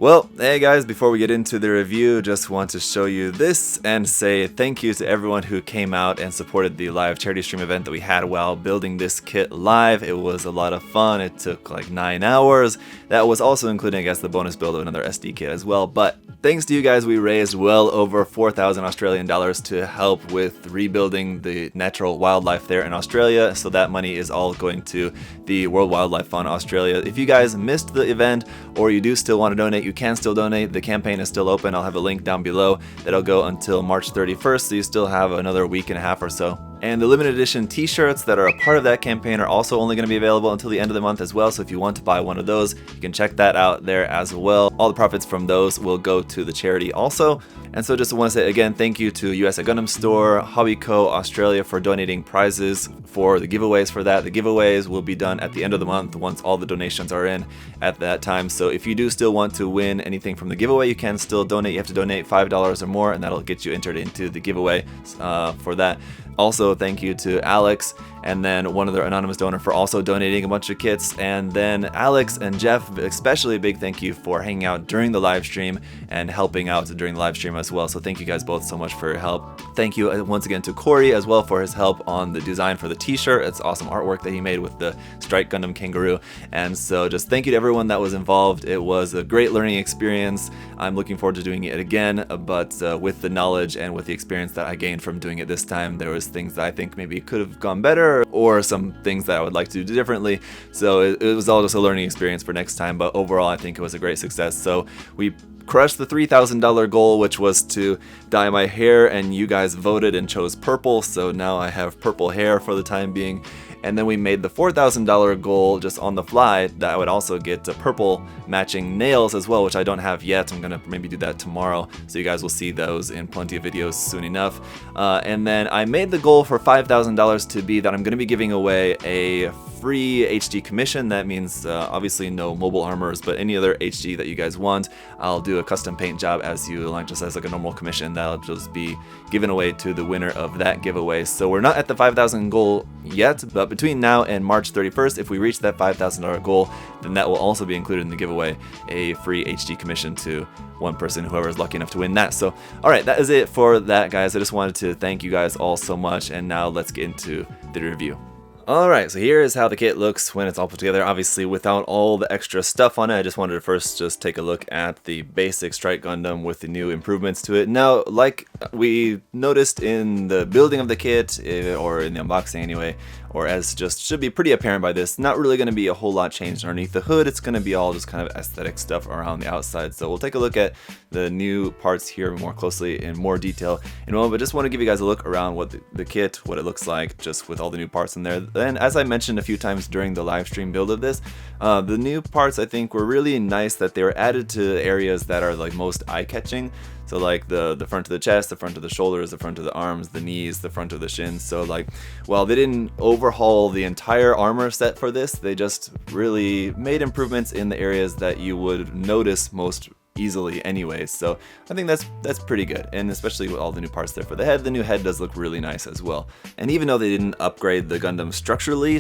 Well, hey guys, before we get into the review, just want to show you this and say thank you to everyone who came out and supported the live charity stream event that we had while building this kit live. It was a lot of fun. It took like 9 hours. That was also including, I guess, the bonus build of another SD kit as well. But thanks to you guys, we raised well over 4,000 Australian dollars to help with rebuilding the natural wildlife there in Australia. So that money is all going to the World Wildlife Fund Australia. If you guys missed the event or you do still want to donate, you can still donate. The campaign is still open. I'll have a link down below that'll go until March 31st, so you still have another week and a half or so. And the limited edition t-shirts that are a part of that campaign are also only going to be available until the end of the month as well, so if you want to buy one of those, you can check that out there as well. All the profits from those will go to the charity also. And so just want to say again, thank you to US Gundam Store, Hobbyco Australia for donating prizes for the giveaways for that. The giveaways will be done at the end of the month once all the donations are in at that time. So if you do still want to win anything from the giveaway, you can still donate. You have to donate $5 or more, and that'll get you entered into the giveaway for that. Also, thank you to Alex and then one other anonymous donor for also donating a bunch of kits. And then Alex and Jeff, especially a big thank you for hanging out during the live stream and helping out during the live stream as well. So thank you guys both so much for your help. Thank you once again to Corey as well for his help on the design for the t-shirt. It's awesome artwork that he made with the Strike Gundam Kangaroo. And so just thank you to everyone that was involved. It was a great learning experience. I'm looking forward to doing it again, but with the knowledge and with the experience that I gained from doing it this time, there was things that I think maybe could have gone better or some things that I would like to do differently. So it was all just a learning experience for next time, but overall I think it was a great success. So we crushed the $3,000 goal, which was to dye my hair, and you guys voted and chose purple, so now I have purple hair for the time being. And then we made the $4,000 goal just on the fly that I would also get purple matching nails as well, which I don't have yet. I'm gonna maybe do that tomorrow, so you guys will see those in plenty of videos soon enough. And then I made the goal for $5,000 to be that I'm gonna be giving away a free HD commission. That means obviously no mobile armors, but any other HD that you guys want. I'll do a custom paint job as you like, just as like a normal commission. That'll just be given away to the winner of that giveaway. So we're not at the 5,000 goal yet, but between now and March 31st, if we reach that $5,000 goal, then that will also be included in the giveaway, a free HD commission to one person, whoever is lucky enough to win that. So alright, that is it for that, guys. I just wanted to thank you guys all so much, and now let's get into the review. Alright, so here is how the kit looks when it's all put together, obviously without all the extra stuff on it. I just wanted to first just take a look at the basic Strike Gundam with the new improvements to it. Now, like we noticed in the building of the kit, or in the unboxing anyway, or as just should be pretty apparent by this, not really going to be a whole lot changed underneath the hood. It's going to be all just kind of aesthetic stuff around the outside. So we'll take a look at the new parts here more closely in more detail in a moment, but just want to give you guys a look around what the kit, what it looks like just with all the new parts in there. And as I mentioned a few times during the live stream build of this, the new parts I think were really nice that they were added to areas that are like most eye-catching. So like the front of the chest, the front of the shoulders, the front of the arms, the knees, the front of the shins. So like, while they didn't overhaul the entire armor set for this, they just really made improvements in the areas that you would notice most easily anyway. So I think that's pretty good, and especially with all the new parts there for the head. The new head does look really nice as well. And even though they didn't upgrade the Gundam structurally,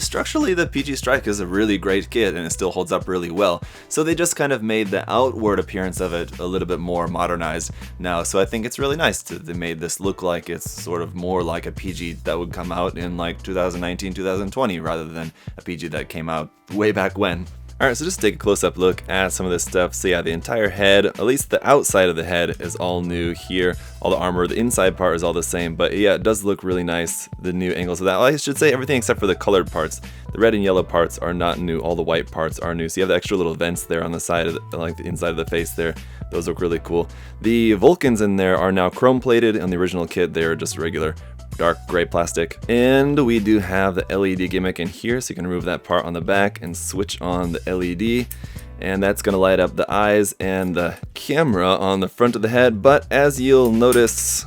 the PG Strike is a really great kit and it still holds up really well. So they just kind of made the outward appearance of it a little bit more modernized now. So I think it's really nice they made this look like it's sort of more like a PG that would come out in like 2019, 2020 rather than a PG that came out way back when. Alright, so just take a close-up look at some of this stuff. So yeah, the entire head, at least the outside of the head, is all new here. All the armor, the inside part is all the same, but yeah, it does look really nice, the new angles of that. Well, I should say everything except for the colored parts. The red and yellow parts are not new, all the white parts are new. So you have the extra little vents there on the side of like the inside of the face there. Those look really cool. The Vulcans in there are now chrome plated. On the original kit, they were just regular dark gray plastic. And we do have the LED gimmick in here, so you can remove that part on the back and switch on the LED, and that's going to light up the eyes and the camera on the front of the head. But as you'll notice,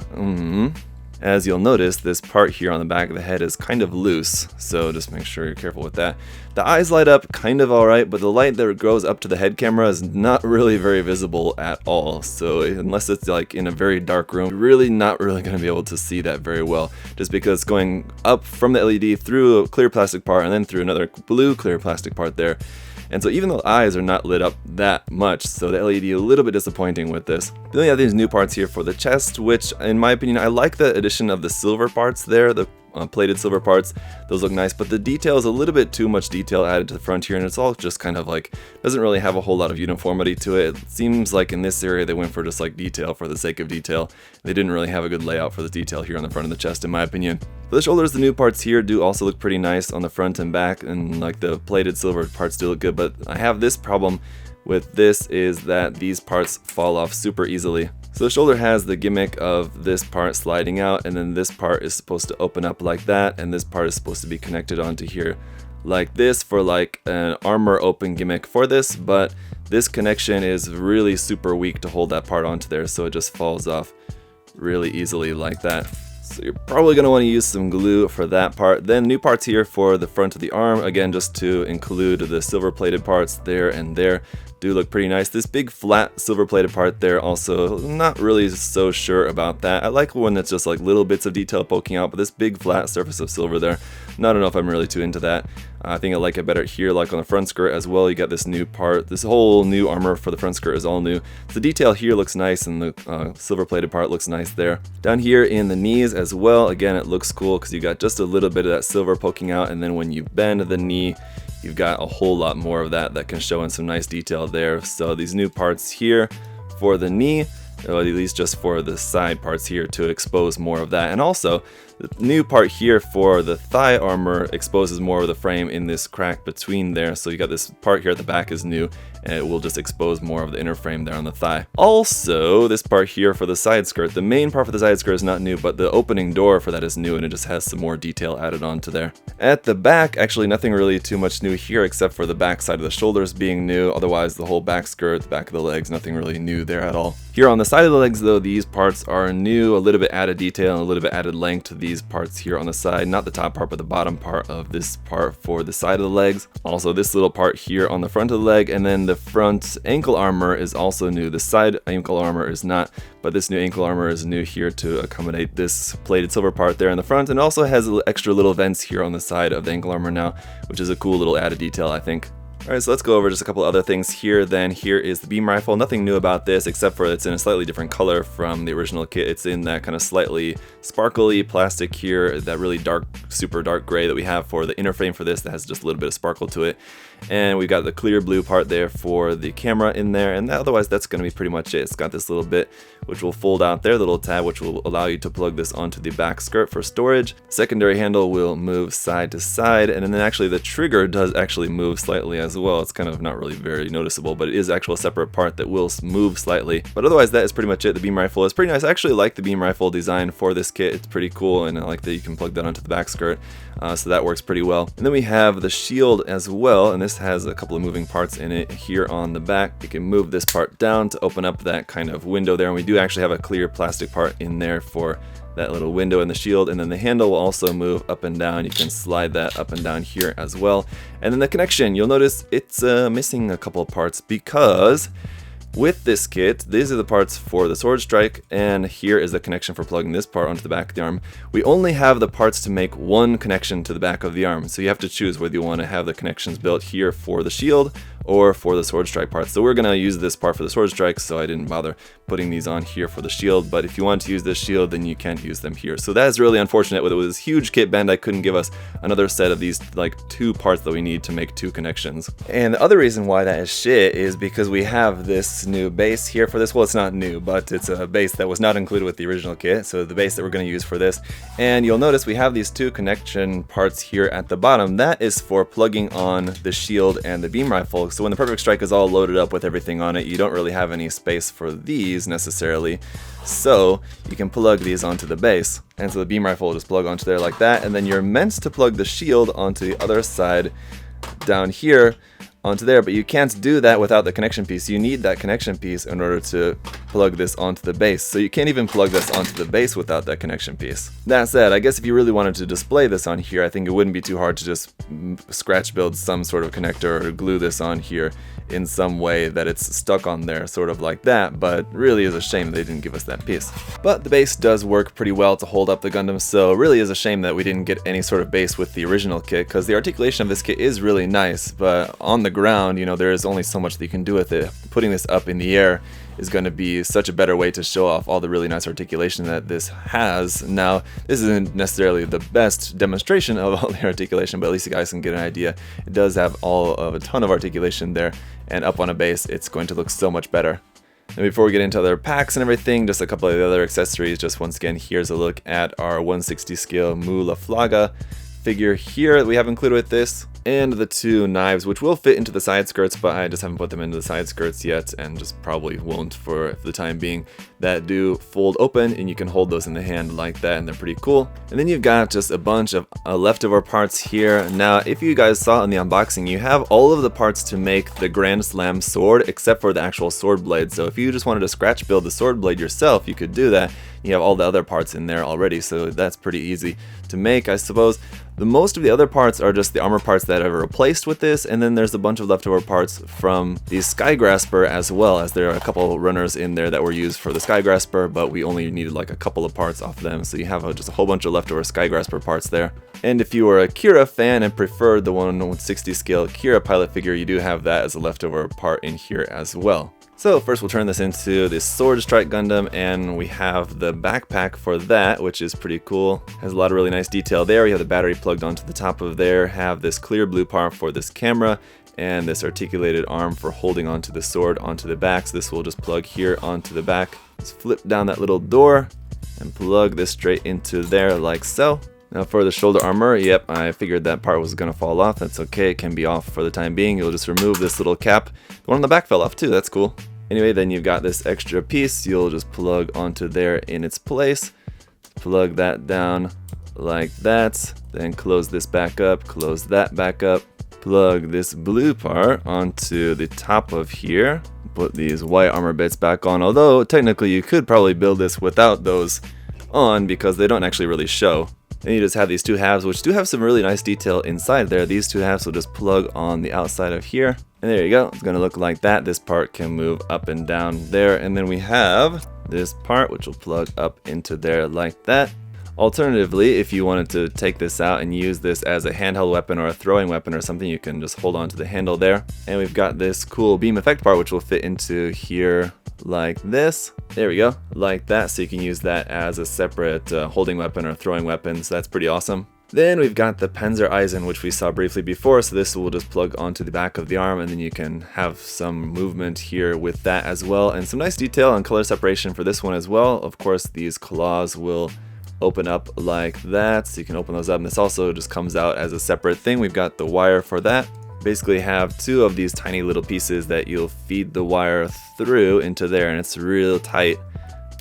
this part here on the back of the head is kind of loose, so just make sure you're careful with that. The eyes light up kind of alright, but the light that goes up to the head camera is not really very visible at all. So unless it's like in a very dark room, you're really not really going to be able to see that very well, just because going up from the LED through a clear plastic part and then through another blue clear plastic part there, And so even the eyes are not lit up that much, so the LED a little bit disappointing with this. Then we have these new parts here for the chest, which in my opinion, I like the addition of the silver parts there, the plated silver parts. Those look nice, but the detail is a little bit too much detail added to the front here, and it's all just kind of like, doesn't really have a whole lot of uniformity to it. It seems like in this area they went for just like detail for the sake of detail. They didn't really have a good layout for the detail here on the front of the chest, in my opinion. For the shoulders, the new parts here do also look pretty nice on the front and back, and like the plated silver parts do look good, but I have this problem with this, is that these parts fall off super easily. So the shoulder has the gimmick of this part sliding out, and then this part is supposed to open up like that, and this part is supposed to be connected onto here like this for like an armor open gimmick for this, but this connection is really super weak to hold that part onto there, so it just falls off really easily like that. So you're probably going to want to use some glue for that part. Then new parts here for the front of the arm, again just to include the silver plated parts there and there, do look pretty nice. This big flat silver plated part there, also not really so sure about that. I like when it's just like little bits of detail poking out, but this big flat surface of silver there, not know if I'm really too into that. I think I like it better here, like on the front skirt as well. You got this new part, this whole new armor for the front skirt is all new. The detail here looks nice, and the silver plated part looks nice there. Down here in the knees as well, again it looks cool because you got just a little bit of that silver poking out, and then when you bend the knee, you've got a whole lot more of that can show in some nice detail there. So these new parts here for the knee, or at least just for the side parts here, to expose more of that. And also the new part here for the thigh armor exposes more of the frame in this crack between there. So you got this part here at the back is new, and it will just expose more of the inner frame there on the thigh. Also, this part here for the side skirt, the main part for the side skirt is not new, but the opening door for that is new, and it just has some more detail added onto there. At the back, actually nothing really too much new here except for the back side of the shoulders being new. Otherwise, the whole back skirt, the back of the legs, nothing really new there at all. Here on the side of the legs though, these parts are new, a little bit added detail and a little bit added length to these parts here on the side. Not the top part, but the bottom part of this part for the side of the legs. Also this little part here on the front of the leg, and then the front ankle armor is also new. The side ankle armor is not, but this new ankle armor is new here to accommodate this plated silver part there in the front, and also has extra little vents here on the side of the ankle armor now, which is a cool little added detail, I think. Alright, so let's go over just a couple other things here then. Here is the beam rifle. Nothing new about this except for it's in a slightly different color from the original kit. It's in that kind of slightly sparkly plastic here, that really dark, super dark gray that we have for the inner frame for this that has just a little bit of sparkle to it. And we've got the clear blue part there for the camera in there, and otherwise that's going to be pretty much it. It's got this little bit which will fold out there, the little tab which will allow you to plug this onto the back skirt for storage. Secondary handle will move side to side, and then actually the trigger does actually move slightly as well. It's kind of not really very noticeable, but it is actually a separate part that will move slightly. But otherwise that is pretty much it. The beam rifle is pretty nice. I actually like the beam rifle design for this kit. It's pretty cool, and I like that you can plug that onto the back skirt, so that works pretty well. And then we have the shield as well, and this has a couple of moving parts in it here on the back. You can move this part down to open up that kind of window there, and we do actually have a clear plastic part in there for that little window in the shield. And then the handle will also move up and down. You can slide that up and down here as well. And then the connection, you'll notice it's missing a couple of parts, because with this kit, these are the parts for the sword strike, and here is the connection for plugging this part onto the back of the arm. We only have the parts to make one connection to the back of the arm, so you have to choose whether you want to have the connections built here for the shield or for the sword strike part. So we're going to use this part for the sword strike, so I didn't bother putting these on here for the shield, but if you want to use this shield, then you can't use them here. So that is really unfortunate. With this huge kit, Bandai couldn't give us another set of these like two parts that we need to make two connections. And the other reason why that is shit is because we have this new base here for this. Well, it's not new, but it's a base that was not included with the original kit, so the base that we're going to use for this. And you'll notice we have these two connection parts here at the bottom. That is for plugging on the shield and the beam rifle. So when the Perfect Strike is all loaded up with everything on it, you don't really have any space for these necessarily, so you can plug these onto the base. And so the beam rifle will just plug onto there like that, and then you're meant to plug the shield onto the other side down here onto there, but you can't do that without the connection piece. You need that connection piece in order to plug this onto the base, so you can't even plug this onto the base without that connection piece. That said, I guess if you really wanted to display this on here, I think it wouldn't be too hard to just scratch build some sort of connector or glue this on here in some way that it's stuck on there, sort of like that, but really is a shame they didn't give us that piece. But the base does work pretty well to hold up the Gundam, so it really is a shame that we didn't get any sort of base with the original kit, because the articulation of this kit is really nice, but on the ground, you know, there is only so much that you can do with it. Putting this up in the air is going to be such a better way to show off all the really nice articulation that this has. Now, this isn't necessarily the best demonstration of all the articulation, but at least you guys can get an idea. It does have a ton of articulation there, and up on a base, it's going to look so much better. And before we get into other packs and everything, just a couple of the other accessories. Just once again, here's a look at our 160 scale Mu La Flaga figure here that we have included with this, and the two knives, which will fit into the side skirts, but I just haven't put them into the side skirts yet, and just probably won't for the time being, that do fold open, and you can hold those in the hand like that, and they're pretty cool. And then you've got just a bunch of leftover parts here. Now, if you guys saw in the unboxing, you have all of the parts to make the Grand Slam sword, except for the actual sword blade. So if you just wanted to scratch build the sword blade yourself, you could do that. You have all the other parts in there already, so that's pretty easy to make, I suppose. The most of the other parts are just the armor parts that are replaced with this, and then there's a bunch of leftover parts from the Skygrasper, as well as there are a couple runners in there that were used for the Skygrasper, but we only needed like a couple of parts off them, so you have just a whole bunch of leftover Skygrasper parts there. And if you were a Kira fan and preferred the 160 scale Kira pilot figure, you do have that as a leftover part in here as well. So first we'll turn this into the Sword Strike Gundam, and we have the backpack for that, which is pretty cool. Has a lot of really nice detail there. You have the battery plugged onto the top of there, have this clear blue part for this camera, and this articulated arm for holding onto the sword onto the back. So this will just plug here onto the back. Just flip down that little door and plug this straight into there like so. Now for the shoulder armor, yep, I figured that part was going to fall off. That's okay, it can be off for the time being. You'll just remove this little cap. The one on the back fell off too, that's cool. Anyway, then you've got this extra piece. You'll just plug onto there in its place. Plug that down like that. Then close this back up, close that back up. Plug this blue part onto the top of here. Put these white armor bits back on, although technically you could probably build this without those on because they don't actually really show. Then you just have these two halves, which do have some really nice detail inside there. These two halves will just plug on the outside of here. And there you go, it's gonna look like that. This part can move up and down there. And then we have this part, which will plug up into there like that. Alternatively, if you wanted to take this out and use this as a handheld weapon or a throwing weapon or something, you can just hold on to the handle there. And we've got this cool beam effect part, which will fit into here like this. There we go, like that. So you can use that as a separate holding weapon or throwing weapon. So that's pretty awesome. Then we've got the Panzereisen, which we saw briefly before, so this will just plug onto the back of the arm, and then you can have some movement here with that as well, and some nice detail and color separation for this one as well. Of course, these claws will open up like that, so you can open those up, and this also just comes out as a separate thing. We've got the wire for that. Basically have two of these tiny little pieces that you'll feed the wire through into there, and it's real tight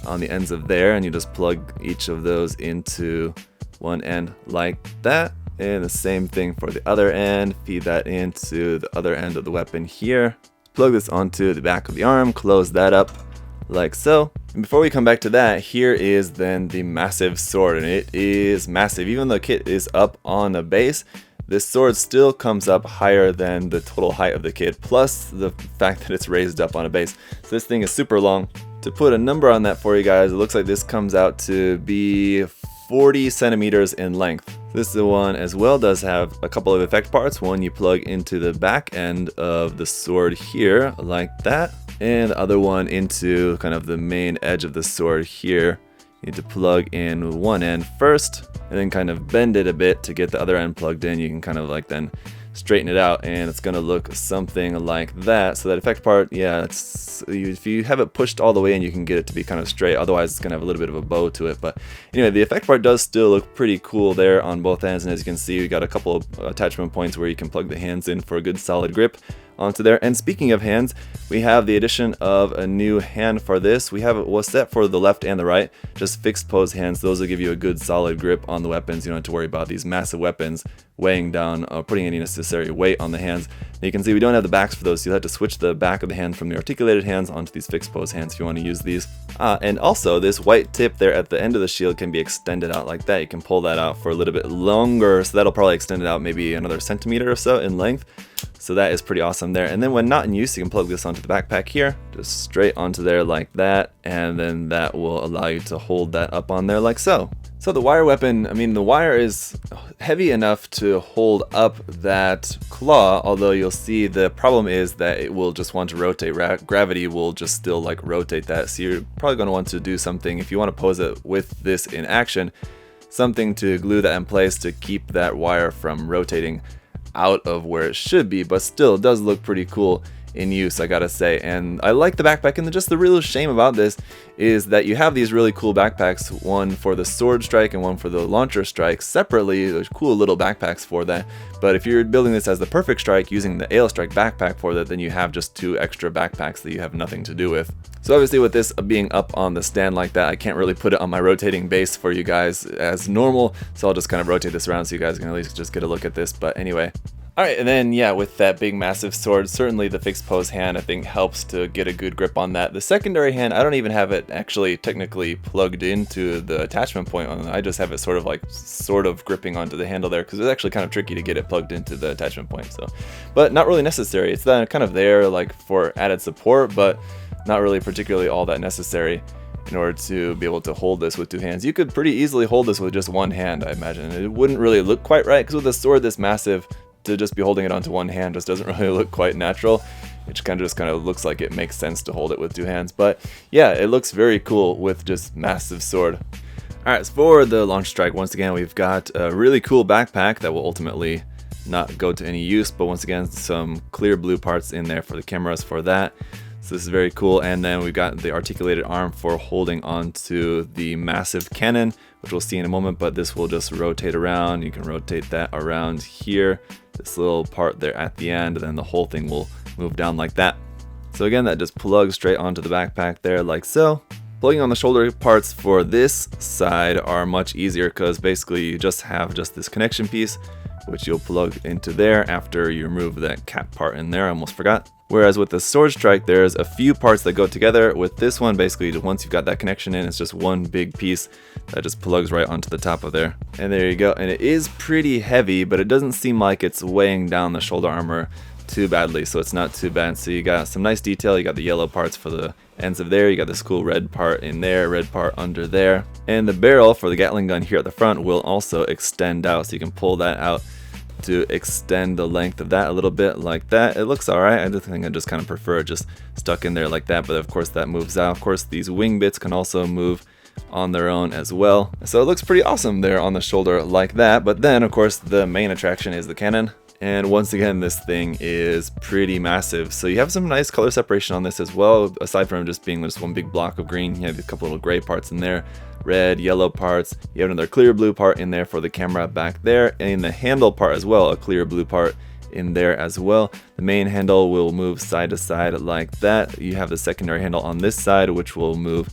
on the ends of there, and you just plug each of those into one end like that, and the same thing for the other end. Feed that into the other end of the weapon here. Plug this onto the back of the arm, close that up like so. And before we come back to that, here is then the massive sword, and it is massive. Even though the kit is up on a base, this sword still comes up higher than the total height of the kit, plus the fact that it's raised up on a base. So this thing is super long. To put a number on that for you guys, it looks like this comes out to be 40 centimeters in length. This one as well does have a couple of effect parts. One you plug into the back end of the sword here like that, and the other one into kind of the main edge of the sword here. You need to plug in one end first and then kind of bend it a bit to get the other end plugged in. You can kind of like then straighten it out, and it's gonna look something like that. So that effect part, yeah, if you have it pushed all the way in, you can get it to be kind of straight. Otherwise, it's gonna have a little bit of a bow to it. But anyway, the effect part does still look pretty cool there on both ends. And as you can see, we got a couple of attachment points where you can plug the hands in for a good solid grip onto there. And speaking of hands, we have the addition of a new hand for this. We have it was set for the left and the right, just fixed pose hands. Those will give you a good solid grip on the weapons. You don't have to worry about these massive weapons weighing down or putting any necessary weight on the hands. And you can see we don't have the backs for those, so you'll have to switch the back of the hand from the articulated hands onto these fixed pose hands if you want to use these. And also this white tip there at the end of the shield can be extended out like that. You can pull that out for a little bit longer, so that'll probably extend it out maybe another centimeter or so in length. So that is pretty awesome there. And then when not in use, you can plug this onto the backpack here, just straight onto there like that, and then that will allow you to hold that up on there like so. So the wire weapon, I mean, the wire is heavy enough to hold up that claw, although you'll see the problem is that it will just want to rotate. Gravity will just still like rotate that, so you're probably going to want to do something, if you want to pose it with this in action, something to glue that in place to keep that wire from rotating out of where it should be, but still it does look pretty cool in use, I gotta say. And I like the backpack, and just the real shame about this is that you have these really cool backpacks, one for the sword strike and one for the launcher strike separately. There's cool little backpacks for that, but if you're building this as the perfect strike using the Aile Strike backpack for that, then you have just 2 extra backpacks that you have nothing to do with. So obviously with this being up on the stand like that, I can't really put it on my rotating base for you guys as normal, so I'll just kind of rotate this around so you guys can at least just get a look at this. But anyway, alright, and then yeah, with that big massive sword, certainly the fixed pose hand I think helps to get a good grip on that. The secondary hand, I don't even have it actually technically plugged into the attachment point on it. I just have it sort of gripping onto the handle there, because it's actually kind of tricky to get it plugged into the attachment point. So, but not really necessary. It's kind of there like for added support, but not really particularly all that necessary in order to be able to hold this with 2 hands. You could pretty easily hold this with just 1 hand, I imagine. It wouldn't really look quite right, because with a sword this massive, to just be holding it onto 1 hand just doesn't really look quite natural. It kind of looks like it makes sense to hold it with 2 hands. But yeah, it looks very cool with just massive sword. Alright, so for the launch strike, once again, we've got a really cool backpack that will ultimately not go to any use, but once again, some clear blue parts in there for the cameras for that. So this is very cool. And then we've got the articulated arm for holding onto the massive cannon, which we'll see in a moment, but this will just rotate around. You can rotate that around here, this little part there at the end, and then the whole thing will move down like that. So again, that just plugs straight onto the backpack there like so. Plugging on the shoulder parts for this side are much easier, because basically you just have this connection piece, which you'll plug into there after you remove that cap part in there. I almost forgot. Whereas with the sword strike, there's a few parts that go together. With this one, basically, once you've got that connection in, it's just one big piece that just plugs right onto the top of there. And there you go. And it is pretty heavy, but it doesn't seem like it's weighing down the shoulder armor too badly, so it's not too bad. So you got some nice detail. You got the yellow parts for the ends of there. You got this cool red part in there, red part under there. And the barrel for the Gatling gun here at the front will also extend out, so you can pull that out to extend the length of that a little bit like that. It looks alright. I think I just kind of prefer it just stuck in there like that, but of course that moves out. Of course these wing bits can also move on their own as well. So it looks pretty awesome there on the shoulder like that. But then of course the main attraction is the cannon. And once again, this thing is pretty massive. So you have some nice color separation on this as well, aside from just being just one big block of green. You have a couple little gray parts in there, red, yellow parts. You have another clear blue part in there for the camera back there, and in the handle part as well, a clear blue part in there as well. The main handle will move side to side like that. You have the secondary handle on this side, which will move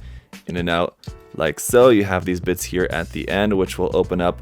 in and out like so. You have these bits here at the end, which will open up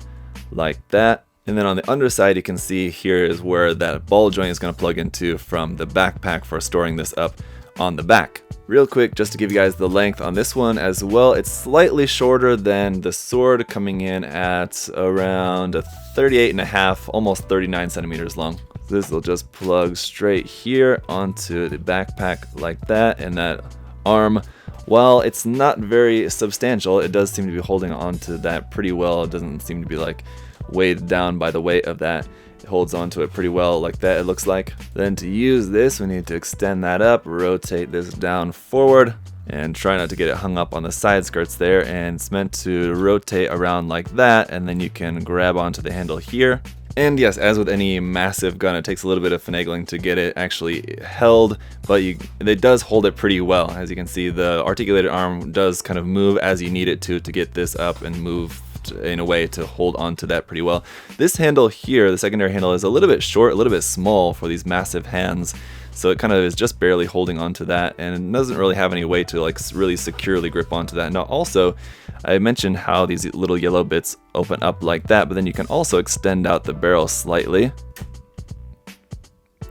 like that. And then on the underside, you can see here is where that ball joint is going to plug into from the backpack for storing this up on the back. Real quick, just to give you guys the length on this one as well, it's slightly shorter than the sword, coming in at around 38.5, almost 39 centimeters long. This will just plug straight here onto the backpack like that, and that arm, while it's not very substantial, it does seem to be holding onto that pretty well. It doesn't seem to be like weighed down by the weight of that. It holds onto it pretty well like that, it looks like. Then to use this, we need to extend that up, rotate this down forward, and try not to get it hung up on the side skirts there. And it's meant to rotate around like that, and then you can grab onto the handle here. And yes, as with any massive gun, it takes a little bit of finagling to get it actually held, but it does hold it pretty well. As you can see, the articulated arm does kind of move as you need it to get this up and move in a way to hold on to that pretty well. This handle here, the secondary handle, is a little bit short, a little bit small for these massive hands, so it kind of is just barely holding on to that, and it doesn't really have any way to like really securely grip onto that. Now also, I mentioned how these little yellow bits open up like that, but then you can also extend out the barrel slightly.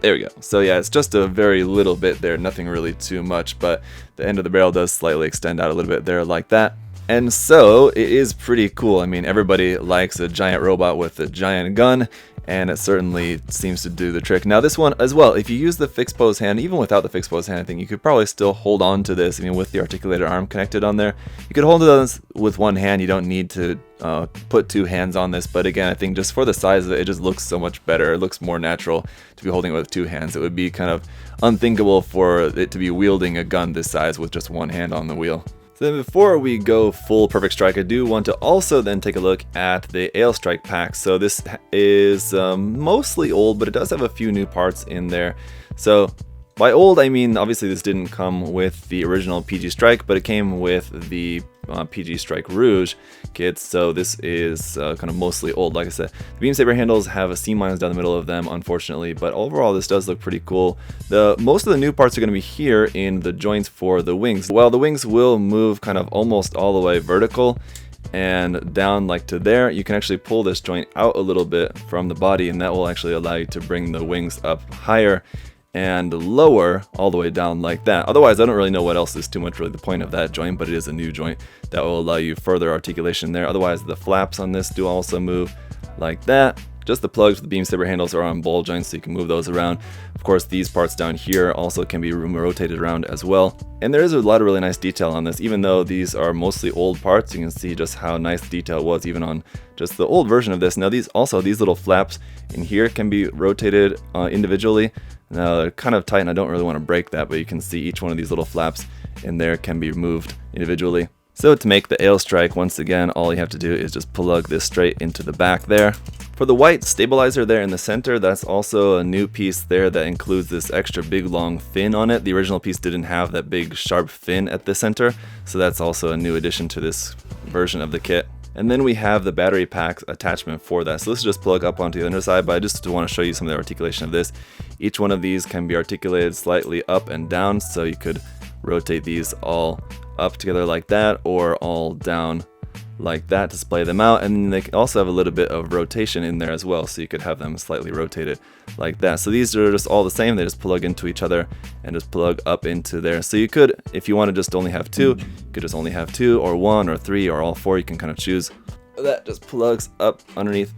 There we go. So yeah, it's just a very little bit there, nothing really too much, but the end of the barrel does slightly extend out a little bit there like that. And so it is pretty cool. I mean, everybody likes a giant robot with a giant gun, and it certainly seems to do the trick. Now this one as well, if you use the fixed pose hand, even without the fixed pose hand, I think you could probably still hold on to this. I mean, with the articulated arm connected on there, you could hold it with one hand. You don't need to put two hands on this, but again, I think just for the size of it, it just looks so much better. It looks more natural to be holding it with two hands. It would be kind of unthinkable for it to be wielding a gun this size with just one hand on the wheel. So then before we go full Perfect Strike, I do want to also then take a look at the Aile Strike pack. So this is mostly old, but it does have a few new parts in there. So by old, I mean obviously this didn't come with the original PG Strike, but it came with the PG Strike Rouge kits, so this is kind of mostly old. Like I said, the beam saber handles have a seam lines down the middle of them, unfortunately, but overall this does look pretty cool. Most of the new parts are going to be here in the joints for the wings. While the wings will move kind of almost all the way vertical and down like to there, you can actually pull this joint out a little bit from the body, and that will actually allow you to bring the wings up higher and lower all the way down like that. Otherwise, I don't really know what else is too much really the point of that joint, but it is a new joint that will allow you further articulation there. Otherwise, the flaps on this do also move like that. Just the plugs for the beam saber handles are on ball joints, so you can move those around. Of course, these parts down here also can be rotated around as well. And there is a lot of really nice detail on this. Even though these are mostly old parts, you can see just how nice the detail was even on just the old version of this. Now these little flaps in here can be rotated individually. Now they're kind of tight and I don't really want to break that, but you can see each one of these little flaps in there can be moved individually. So to make the Aile Strike, once again, all you have to do is just plug this straight into the back there. For the white stabilizer there in the center, that's also a new piece there that includes this extra big long fin on it. The original piece didn't have that big sharp fin at the center, so that's also a new addition to this version of the kit. And then we have the battery pack attachment for that. So this is just plug up onto the underside, but I just want to show you some of the articulation of this. Each one of these can be articulated slightly up and down, so you could rotate these all up together like that or all down like that to splay them out, and they also have a little bit of rotation in there as well, so you could have them slightly rotated like that. So these are just all the same, they just plug into each other and just plug up into there. So you could, if you want to just only have two, you could just only have two or one or three or all four, you can kind of choose. That just plugs up underneath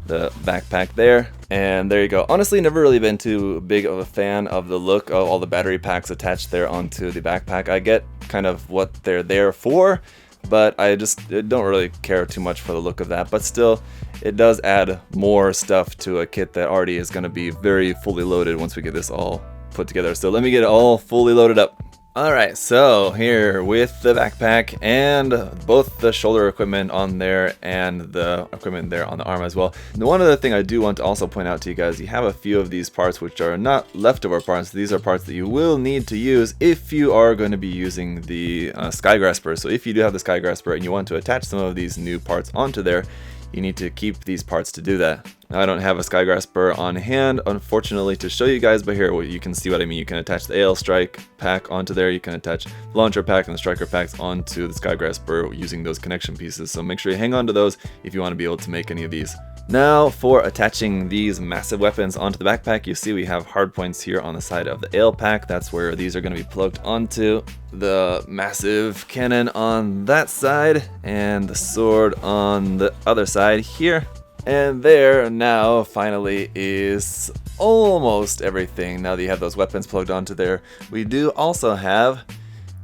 the backpack there, and there you go. Honestly, never really been too big of a fan of the look of all the battery packs attached there onto the backpack. I get kind of what they're there for, but I just don't really care too much for the look of that. But still, it does add more stuff to a kit that already is going to be very fully loaded once we get this all put together. So let me get it all fully loaded up. Alright, so here with the backpack and both the shoulder equipment on there and the equipment there on the arm as well. Now, one other thing I do want to also point out to you guys, you have a few of these parts which are not leftover parts. These are parts that you will need to use if you are going to be using the Skygrasper. So if you do have the Skygrasper and you want to attach some of these new parts onto there, you need to keep these parts to do that. Now, I don't have a Skygrasper on hand, unfortunately, to show you guys, but here you can see what I mean. You can attach the Aile Strike pack onto there, you can attach the launcher pack and the striker packs onto the Skygrasper using those connection pieces, so make sure you hang on to those if you want to be able to make any of these. Now for attaching these massive weapons onto the backpack, you see we have hard points here on the side of the Aile pack. That's where these are going to be plugged onto. The massive cannon on that side and the sword on the other side here. And there now finally is almost everything. Now that you have those weapons plugged onto there, we do also have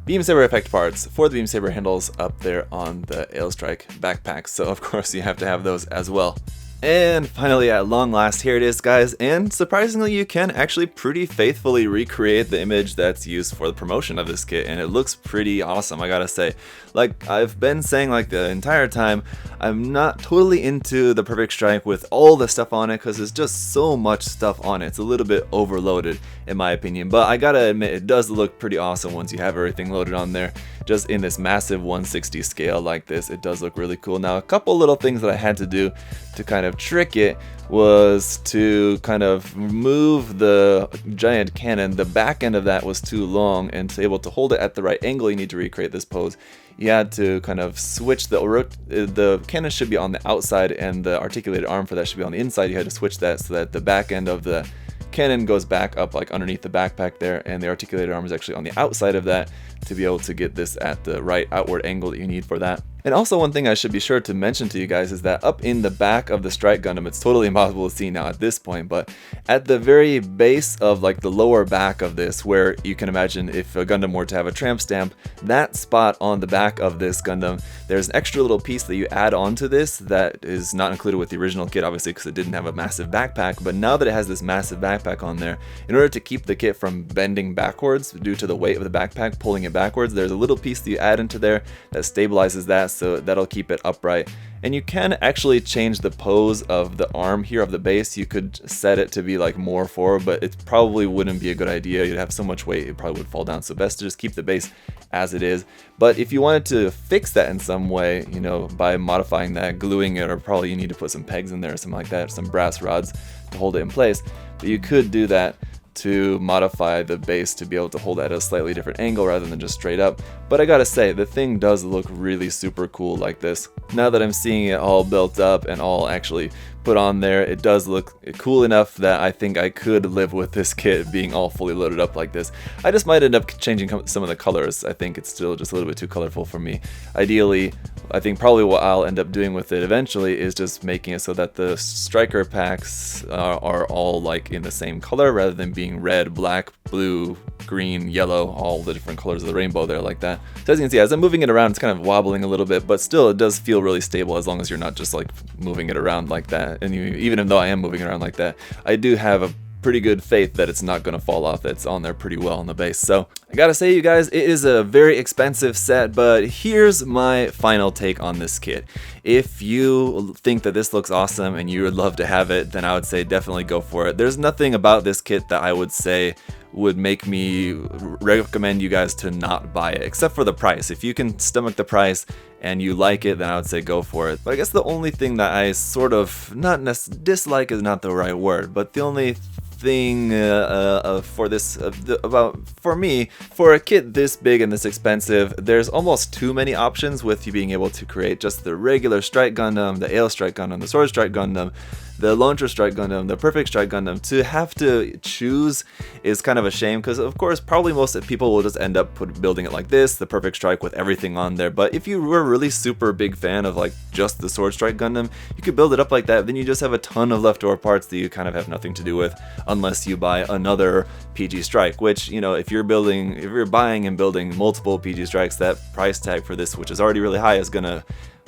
beam saber effect parts for the beam saber handles up there on the Aile Strike backpack. So of course you have to have those as well. And finally, at long last, here it is, guys, and surprisingly you can actually pretty faithfully recreate the image that's used for the promotion of this kit, and it looks pretty awesome, I gotta say. Like I've been saying like the entire time, I'm not totally into the Perfect Strike with all the stuff on it because there's just so much stuff on it. It's a little bit overloaded in my opinion, but I gotta admit it does look pretty awesome once you have everything loaded on there. Just in this massive 160 scale like this, it does look really cool. Now, a couple little things that I had to do to kind of trick it was to kind of move the giant cannon. The back end of that was too long, and to be able to hold it at the right angle, you need to recreate this pose. You had to kind of switch the cannon should be on the outside and the articulated arm for that should be on the inside. You had to switch that so that the back end of the cannon goes back up like underneath the backpack there, and the articulated arm is actually on the outside of that to be able to get this at the right outward angle that you need for that. And also one thing I should be sure to mention to you guys is that up in the back of the Strike Gundam, it's totally impossible to see now at this point, but at the very base of like the lower back of this, where you can imagine if a Gundam were to have a tramp stamp, that spot on the back of this Gundam, there's an extra little piece that you add onto this that is not included with the original kit, obviously because it didn't have a massive backpack, but now that it has this massive backpack on there, in order to keep the kit from bending backwards due to the weight of the backpack pulling it backwards, there's a little piece that you add into there that stabilizes that, so that'll keep it upright. And you can actually change the pose of the arm here of the base. You could set it to be like more forward, but it probably wouldn't be a good idea. You'd have so much weight, it probably would fall down. So best to just keep the base as it is. But if you wanted to fix that in some way, you know, by modifying that, gluing it, or probably you need to put some pegs in there or something like that, some brass rods to hold it in place. But you could do that to modify the base to be able to hold at a slightly different angle rather than just straight up. But I gotta say, the thing does look really super cool like this. Now that I'm seeing it all built up and all actually put on there, it does look cool enough that I think I could live with this kit being all fully loaded up like this. I just might end up changing some of the colors. I think it's still just a little bit too colorful for me. Ideally, I think probably what I'll end up doing with it eventually is just making it so that the striker packs are all like in the same color rather than being red, black, blue, green, yellow, all the different colors of the rainbow there like that. So as you can see, as I'm moving it around, it's kind of wobbling a little bit, but still it does feel really stable as long as you're not just like moving it around like that. And even though I am moving it around like that, I do have a pretty good faith that it's not going to fall off. It's on there pretty well on the base. So I gotta say, you guys, it is a very expensive set, but here's my final take on this kit. If you think that this looks awesome and you would love to have it, then I would say definitely go for it. There's nothing about this kit that I would say would make me recommend you guys to not buy it, except for the price. If you can stomach the price and you like it, then I would say go for it. But I guess the only thing that I sort of, dislike is not the right word, but the only thing for me, for a kit this big and this expensive, there's almost too many options with you being able to create just the regular Strike Gundam, the Aile Strike Gundam, the Sword Strike Gundam, the Launcher Strike Gundam, the Perfect Strike Gundam. To have to choose is kind of a shame, because of course probably most people will just end up building it like this, the Perfect Strike with everything on there. But if you were a really super big fan of like just the Sword Strike Gundam, you could build it up like that. Then you just have a ton of leftover parts that you kind of have nothing to do with unless you buy another PG Strike, which, you know, if you're buying and building multiple PG Strikes, that price tag for this, which is already really high, is gonna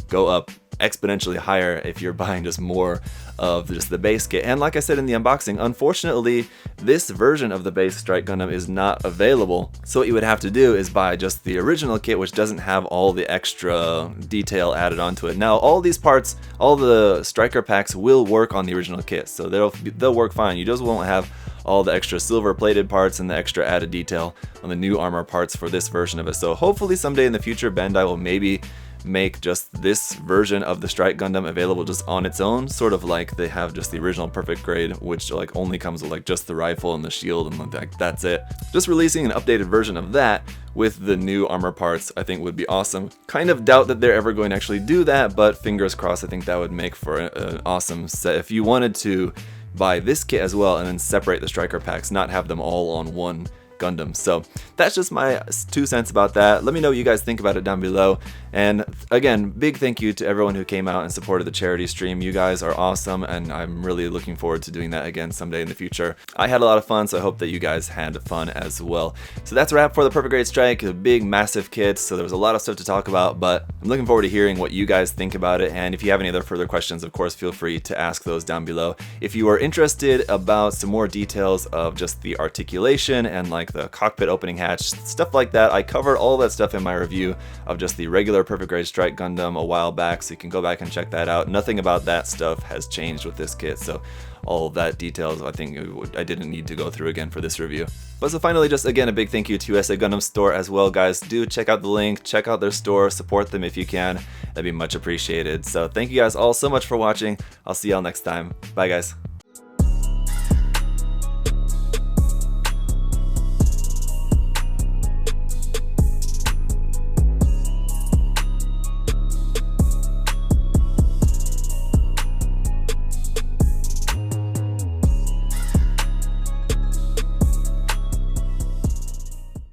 go up exponentially higher if you're buying just more of just the base kit. And like I said in the unboxing, unfortunately this version of the base Strike Gundam is not available, so what you would have to do is buy just the original kit, which doesn't have all the extra detail added onto it. Now all these parts, all the striker packs will work on the original kit, so they'll work fine. You just won't have all the extra silver plated parts and the extra added detail on the new armor parts for this version of it. So hopefully someday in the future Bandai will maybe make just this version of the Strike Gundam available just on its own, sort of like they have just the original Perfect Grade, which like only comes with like just the rifle and the shield and like that's it. Just releasing an updated version of that with the new armor parts I think would be awesome. Kind of doubt that they're ever going to actually do that, but fingers crossed. I think that would make for an awesome set if you wanted to buy this kit as well and then separate the striker packs, not have them all on one Gundam. So that's just my 2 cents about that. Let me know what you guys think about it down below. And again, big thank you to everyone who came out and supported the charity stream. You guys are awesome, and I'm really looking forward to doing that again someday in the future. I had a lot of fun, so I hope that you guys had fun as well. So that's a wrap for the Perfect Grade Strike, a big massive kit, so there was a lot of stuff to talk about, but I'm looking forward to hearing what you guys think about it. And if you have any other further questions, of course, feel free to ask those down below. If you are interested about some more details of just the articulation and like the cockpit opening hatch, stuff like that, I covered all that stuff in my review of just the regular Perfect Grade Strike Gundam a while back, so you can go back and check that out. Nothing about that stuff has changed with this kit, so all of that details I think I didn't need to go through again for this review. But so finally, just again a big thank you to USA Gundam Store as well, guys. Do check out the link, check out their store, support them if you can. That'd be much appreciated. So thank you guys all so much for watching. I'll see y'all next time. Bye guys.